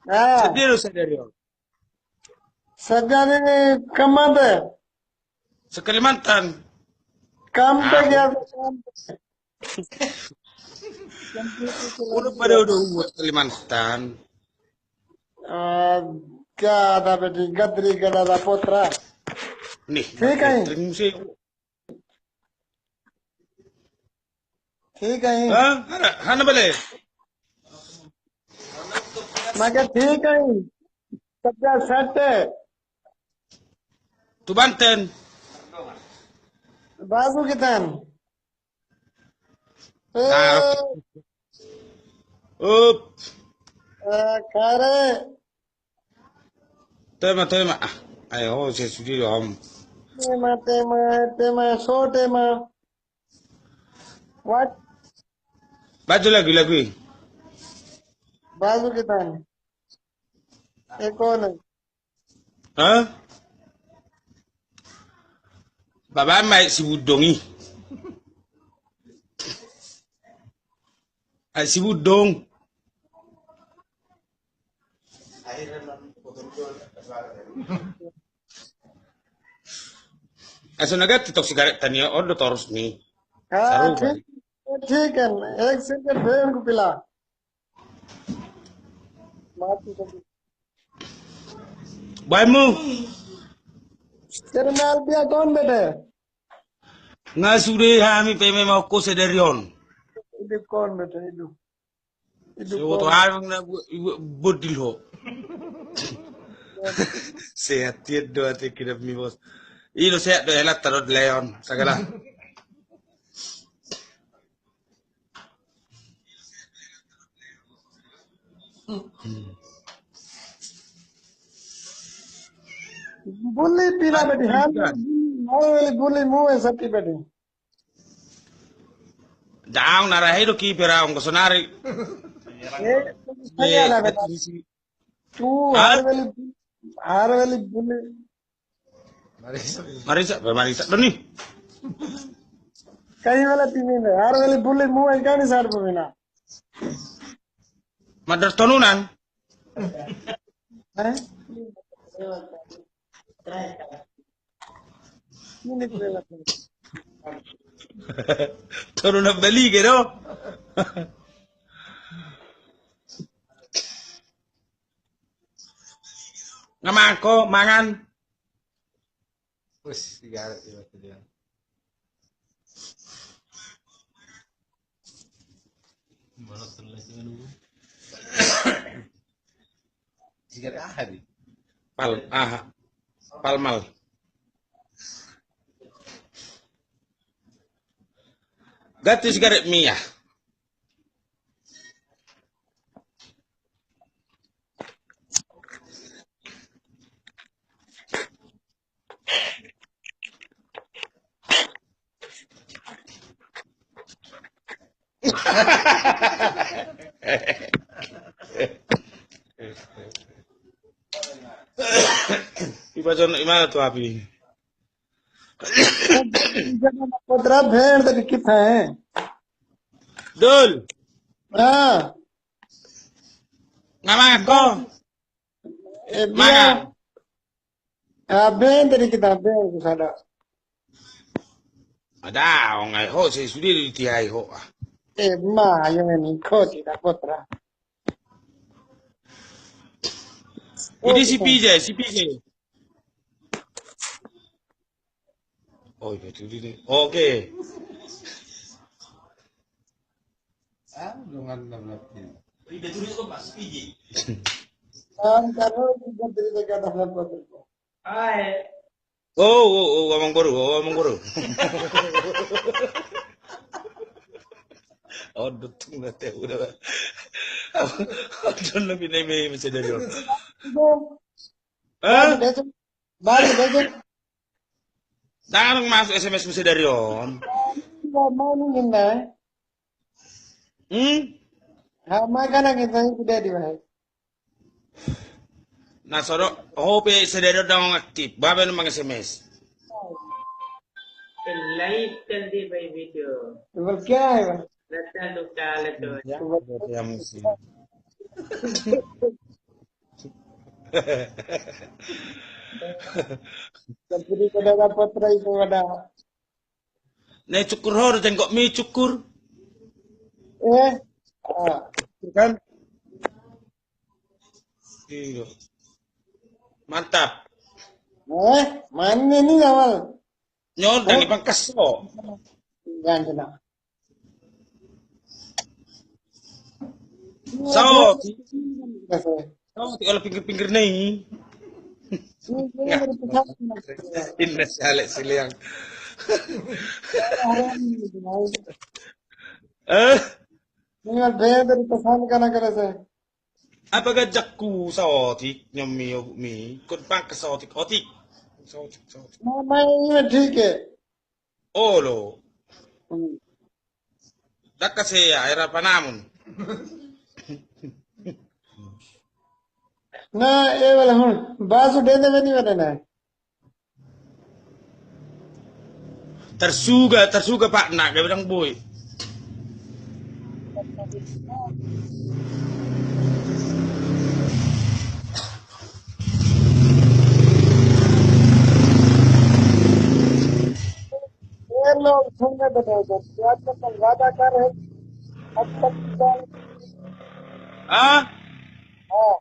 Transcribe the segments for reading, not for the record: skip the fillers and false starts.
Ah, Sedih Saudara. सज्जन कहाँ पे Sekalimantan. काम पे Ah, गया था काम पे कंप्यूटर udah चलाने pada गया udah umur Kalimantan. आ, क्या था बेटी गदरी गड़ा था पोतरा Nih, ठीक है catering sih. ठीक है Hah? Hana balik? मैं क्या ठीक है सज्जा सेट है Tuh Banten. बाबू की तन Nah, oke. Up. खारे Tema. Ah, ayo, saya sudi om. tema tema tema so tema what Baju lagi. बाबू की तन ये कौन है Hah? Bapak main si Budongi. Si Budong. Asa naga titok sigaret tanya order terus nih. हाँ Saru ठीक balik. ठीक है एक सेकंड भेड़ को पिला माफी कर Baimu. तेरे नाल पिया कौन बैठे Ngasuri hami peme mau ko sederion. इधर कौन बैठे इधर इधर So to कौन harang na bodil ho. Sehat tiad do ate kirap mi bos. Ilo sehat do elat tarot leon. Sagala. बुल्ली पीला बैठी हाँ वाली बुल्ली मुंह है सबकी बैठी Daang narahe do ki pera ang sonari. ये सही Be आला बेटा gatisi. तू Ah? हार वाली बुल्ली Marisa do ni. कहीं वाला पीने में हार वाली बुल्ली मुंह है क्या नहीं सार पे बिना Madar tonunan. हैं ये निकलेगा Tonunan bali gitu. Ngaman ko mangan. Wes, sigaret ya dia. Mana tulis dulu. Sigaret ahadi. Palmal. Gati sigaret mia. Iba gimana tuh api? पोतरा भेड़ तक कितना है Dul, हाँ ngaman ko. बिया Mangan. भेड़ तक कितना भेड़ को सादा Ada, ngai ho si sudi di tiai ho. माँ ये नहीं खोती था पोतरा Ini si PJ. Oh, itu ini. Oke. Ah, dengan nanti. काम करो जिधर तेरी जगह दफन पोतरे को Ngomong baru, ngomong baru. Oh, dutung na te udah. Doon lebih na may masih dari orang. बात Hah? भेजो बात भेजो Jangan masuk SMS masih dari orang. mau नहीं है Hmm? हाँ मैं कहना कि नहीं कुछ दे भाई Nah, soro, hope sedero dang aktif. Babe no mang SMS. Live कर दी भाई वीडियो तो बोल क्या है भाई लता लुटा लटो Ya, तो बोल berarti yang mesti. Jadi pada patra itu ada. Nih cukur hor tengok mie cukur. Eh, ah, Kan? Iya. Mantap. mana nih awal? Nyon Oh, dangi pangkaso. jangan kena. Ini ada So, kasi. kalau pinggir-pinggir nih. Ini Nggak. dari pesawat. Ini salek siliang. Haram gitu. Eh, Ini ada dari pesawat kana kana saya. apa gajakku saotik nyami mi. Kun pangkas saotik otik. Saotik saotik. Mama ini ठीक है. Oh lo. Hmm. Dak kasi era panamun. ना ये वाला हूँ बासु डेंदे में नहीं बना है Tersuga Pak nak dia bilang boy. ये लोग सुनने बताओ जब आज तक वादा कर रहे अब तक Ah, हाँ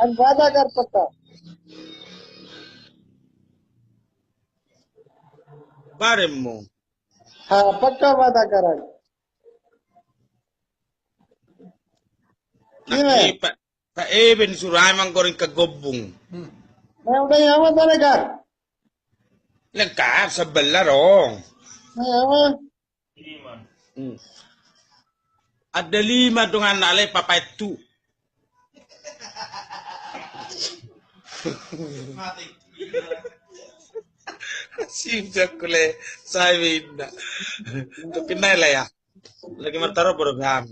अब वादा कर सकता baremo. हाँ पक्का वादा कर रहा Nak है Pak Eben surai mang goreng kagobong. मैं उधर यहाँ तेरे घर Lengkap sebelah dong. मैं यहाँ Hmm. Ada 5 dong anak le papa itu. Sibuk kule saya winda. Tuh kenal lah ya. Lagi martaro program.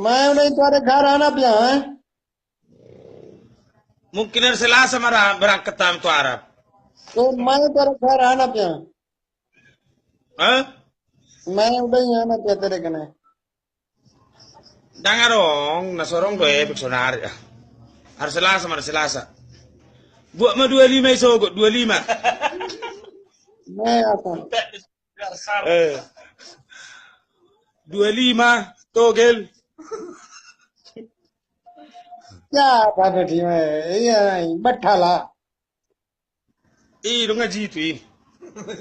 मैं उधर तेरे घर आना पिया है Mungkin hari Selasa marah berangkat tam tu Arab. तो मैं तेरे घर आना पिया Hah? मैं उधर ही आना पिया तेरे कने Dengar dong, nasorong gue beksonar ya. Hari Selasa marah Selasa. Buat mah 25 iso, 25. मैं आता हूँ 25 togel. क्या था बेटी में ये बट्ठा ला Dong ngaji tu.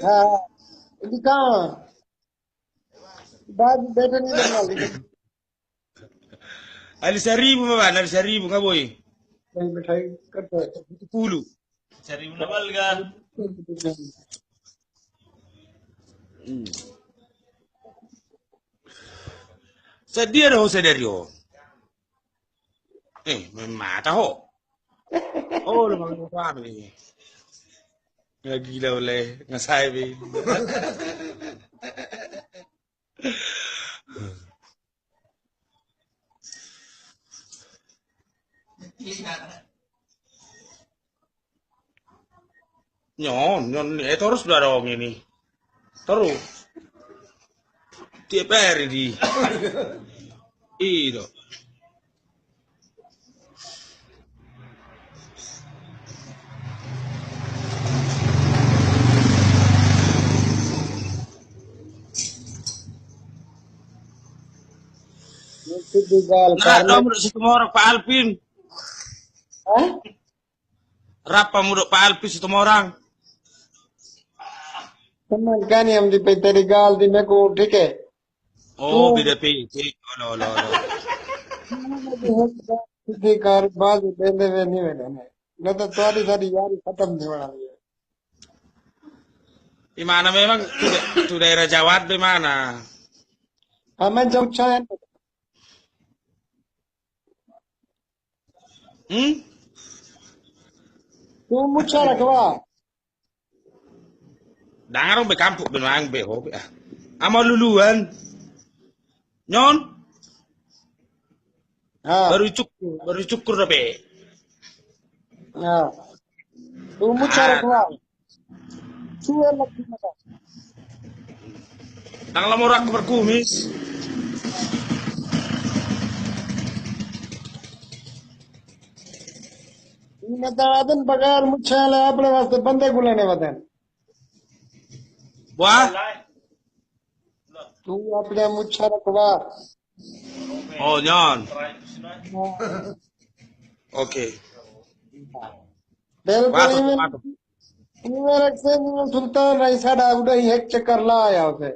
हाँ ini कहाँ बाज बैठे नहीं देना लेकिन Ali 1.000 mah, ali 1.000 nggak boy. कहीं मिठाई करते 10. Cari menambal kan? Sedia dong sederio. Mata ho. Oh, lu mau apa nih? Nggak gila oleh ngasai be. Nyon, terus udah dong ini. Terus. Tiap hari di. Iyo. itu digal Nah, karena kamu udah situ orang Pak Alpin. ah Rapa mudok Pak Alpin situ orang. teman kan yang di teरी गाल दी मेरे को ठीक है Oh, beda PT. Olo. किसी कार बाज देने में नहीं मैंने न तो तुम्हारी सारी यारी खत्म नहीं होना है Di mana memang itu daerah Jawa di mana? हमें जो चाहे Hmm? तू मुझे रखवा Dangarong be kampuk be mang be hobi ah. Ama luluan. Nyon, हाँ baru cukur dah be. हाँ तू मुझे Ah, रखवा तू है लगी मत Nang lamorak berkumis. बतादन बगैर मुच्छाले अपने वास्ते बंदे को लेने बदन Wah. तू अपने मुच्छा रखवा Oh, nyon. Oke. बिल्कुल Watuk, ईमेल watuk. ईमेल से सुल्तान रईसा डाउडा ही एक चक्कर ला आया उसे